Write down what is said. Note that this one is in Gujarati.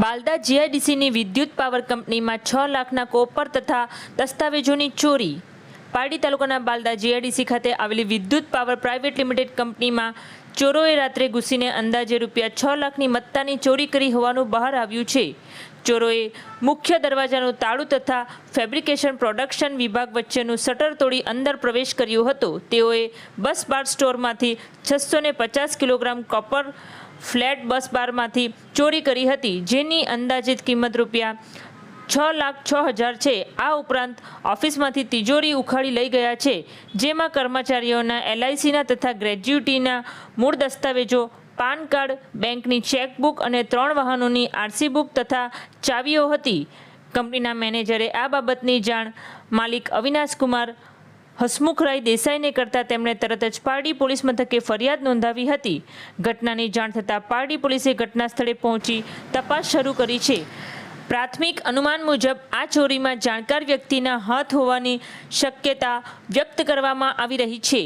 બાલદા જીઆઈડીસીની વિદ્યુત પાવર કંપનીમાં 6 લાખના કોપર તથા દસ્તાવેજોની ચોરી। પારડી તાલુકાના બાલદા જીઆઈડીસી ખાતે આવેલી વિદ્યુત પાવર પ્રાઇવેટ લિમિટેડ કંપનીમાં ચોરોએ રાત્રે ઘૂસીને અંદાજે રૂપિયા 6 લાખની મત્તાની ચોરી કરી હોવાનું બહાર આવ્યું છે। ચોરોએ મુખ્ય દરવાજાનું તાળું તથા ફેબ્રિકેશન પ્રોડક્શન વિભાગ વચ્ચેનું શટર તોડી અંદર પ્રવેશ કર્યો હતો। તેઓએ બસ બાર સ્ટોરમાંથી 650 કિલોગ્રામ કોપર ફ્લેટ બસ બારમાંથી ચોરી કરી હતી, જેની અંદાજિત કિંમત રૂપિયા 6,06,000 છે। આ ઉપરાંત ઓફિસમાંથી તિજોરી ઉખાડી લઈ ગયા છે, જેમાં કર્મચારીઓના એલઆઈસીના તથા ગ્રેજ્યુટીના મૂળ દસ્તાવેજો, પાન કાર્ડ, બેંકની ચેકબુક અને 3 વાહનોની આરસી બુક તથા ચાવીઓ હતી। કંપનીના મેનેજરે આ બાબતની જાણ માલિક અવિનાશકુમાર હસમુખરાય દેસાઈને કરતા તેમણે તરત જ પારડી પોલીસ મથકે ફરિયાદ નોંધાવી હતી। ઘટનાની જાણ થતાં પારડી પોલીસે ઘટના સ્થળે પહોંચી તપાસ શરૂ કરી છે। પ્રાથમિક અનુમાન મુજબ આ ચોરીમાં જાણકાર વ્યક્તિના હાથ હોવાની શક્યતા વ્યક્ત કરવામાં આવી રહી છે।